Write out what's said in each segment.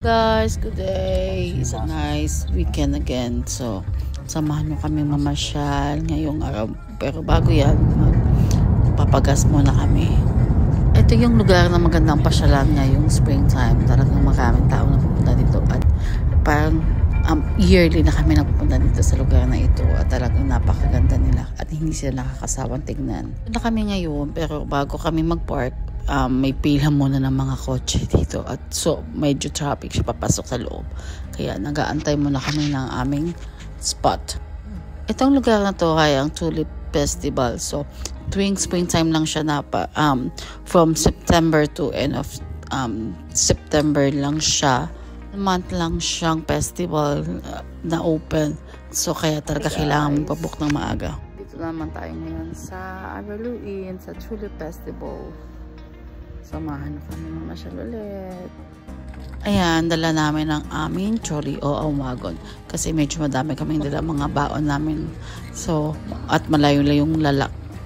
Guys, good day. It's a nice weekend again. So, samahan nyo kami mamasyal ngayong araw. Pero bago yan, papagas muna kami. Ito yung lugar na magandang pasyalan ngayong springtime. Talagang maraming tao na pupunta dito. At parang yearly na kami napupunta dito sa lugar na ito. At talagang napakaganda nila. At hindi sila nakakasawang tignan. Na kami ngayon, pero bago kami mag-park, may pila muna ng mga kotse dito at so medyo traffic siya papasok sa loob, kaya nag-aantay muna kami ng aming spot. Itong lugar na to ay ang Tulip Festival, so tuwing springtime lang siya na from September to end of September lang siya, month lang siyang festival na open, so kaya talaga kailangan pabook ng maaga. Dito naman tayo ngayon sa Araluin sa Tulip Festival. Samahan kami mamasyal ulit. Ayan, dala namin ang aming chori o wagon. Kasi medyo madami kaming dala mga baon namin. So, at malayo-layong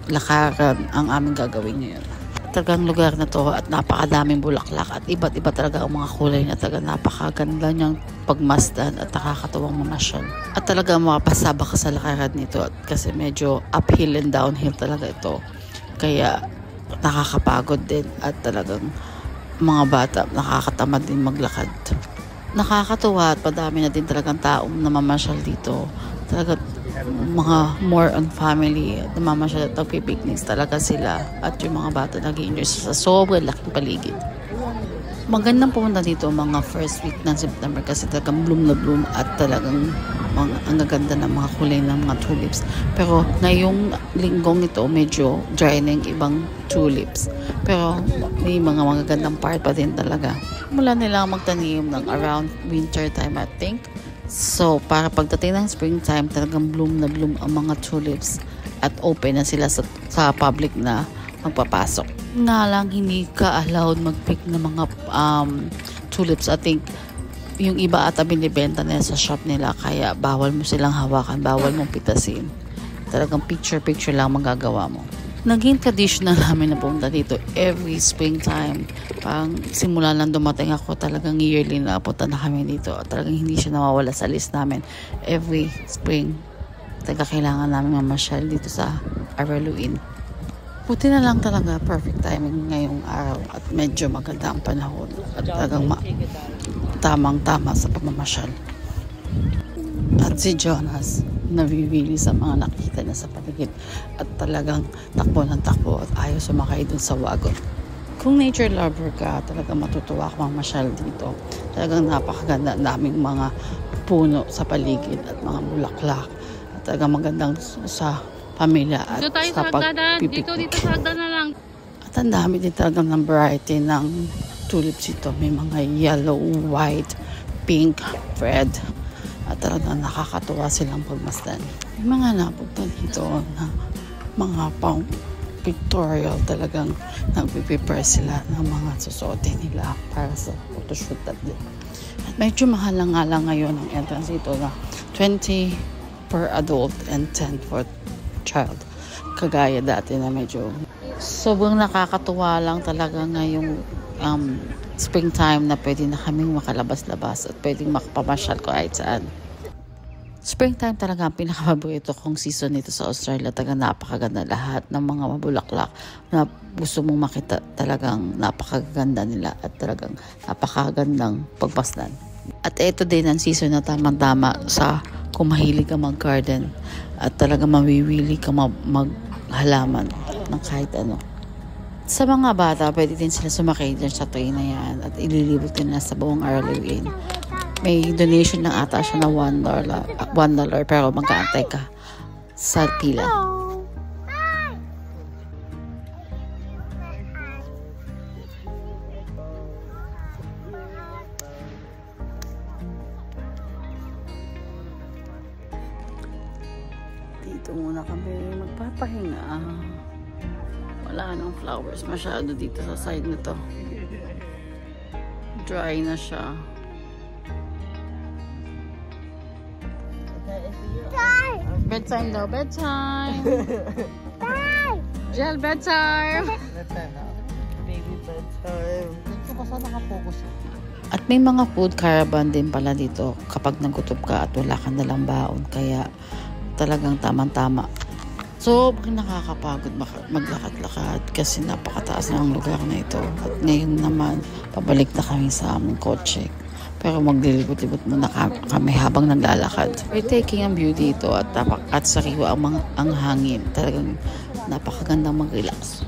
lakaran ang aming gagawin ngayon. Talagang lugar na to at napakadaming bulaklak at iba't iba talaga ang mga kulay na talaga napakaganda niyang pagmasdan at nakakatuwang mamasyal. At talaga makapasaba ka sa lakaran nito kasi medyo uphill and downhill talaga ito. Kaya nakakapagod din at talagang mga bata nakakatamad din maglakad. Nakakatuwa at padami na din talagang taong namamasyal dito. Talaga mga more on family at namamasyal at nagpipikniks talaga sila at yung mga bata nag-i-enjoy sa sobrang laking paligid. Magandang pumunta dito mga first week ng September kasi talagang bloom na bloom at talagang ang gaganda ng mga kulay ng mga tulips. Pero ngayong linggong ito medyo dry na yung ibang tulips. Pero may mga magagandang part pa din talaga. Mula nila magtanim ng around winter time I think. So para pagdating ng springtime talagang bloom na bloom ang mga tulips at open na sila sa public na magpapasok. Nga lang hindi ka allowed mag-pick ng mga tulips. I think yung iba ata binibenta nila sa shop nila kaya bawal mo silang hawakan, bawal mong pitasin. Talagang picture lang magagawa mo. Naging traditional namin na pumunta dito every springtime. Parang simula lang dumating ako talagang yearly na punta na kami dito. Talagang hindi siya nawawala sa list namin. Every spring talaga kailangan namin mamasyal dito sa Araluin. Buti na lang talaga perfect timing ngayong araw at medyo maganda ang panahon at talagang tamang-tama sa pamamasyal. At si Jonas nabibili sa mga nakita na sa paligid at talagang takbo ng takbo at ayaw sumakay dun sa wagon. Kung nature lover ka, talagang matutuwa ka mamasyal dito. Talagang napakaganda, daming mga puno sa paligid at mga bulaklak at talagang magandang sa pamilya at sa pagpipiknik. Dito sa hagdan na lang. At ang dami din talagang ng variety ng tulips ito. May mga yellow, white, pink, red. At talagang nakakatuwa silang pagmasdan. May mga napunta dito na mga pang pictorial talagang nagpiprepare sila ng mga susuotin nila para sa photoshoot at medyo mahal nga lang ngayon ang entrance dito na 20 per adult and 10 for child. Kagaya dati na medyo sobrang nakakatuwa lang talaga ngayong springtime na pwede na kaming makalabas-labas at pwedeng makapamasyal kahit saan. Springtime talaga ang pinakapaborito kong season nito sa Australia. Talagang napakaganda lahat ng mga mabulaklak na gusto mong makita. Talagang napakaganda nila at talagang napakagandang pagpasdan. At ito din ang season na tamang-tama sa kung mahilig ka mag-garden at talagang mawiwili ka maghalaman ng kahit ano. Sa mga bata, pwede din sila sumakay dyan sa train na yan at ililibot din na sa buong Araluin. May donation lang ata siya na $1 pero mag-aantay ka sa pila. Dito muna kami magpapahinga. Wala nang flowers masyado dito sa side na to. Dry na siya. Bedtime daw, bedtime! Gel, bedtime! Bedtime na. Baby bedtime. Dito ka saan nakapokus? At may mga food caravan din pala dito kapag nagutom ka at wala kang dalang baon. Kaya talagang tamang-tama. So, nakakapagod maglakad-lakad kasi napakataas na ang lugar na ito. At ngayon naman, pabalik na kami sa aming kotse. Pero maglilibot-libot muna kami habang naglalakad. We're taking ang view dito at sariwa ang hangin. Talagang napakagandang mag-relax.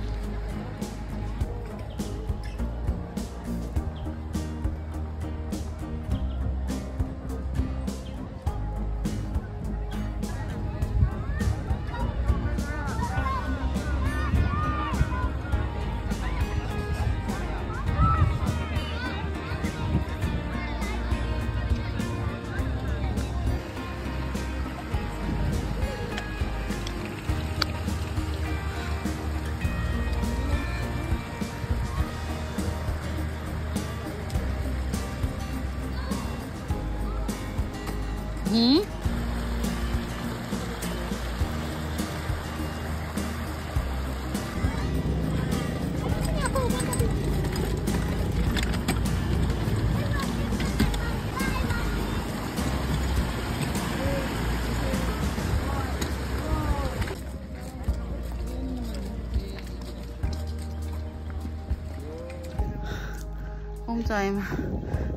Home time.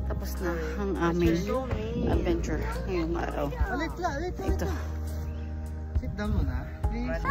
Tapos na ang aming adventure ngayong araw. Ito. Sit down muna, please.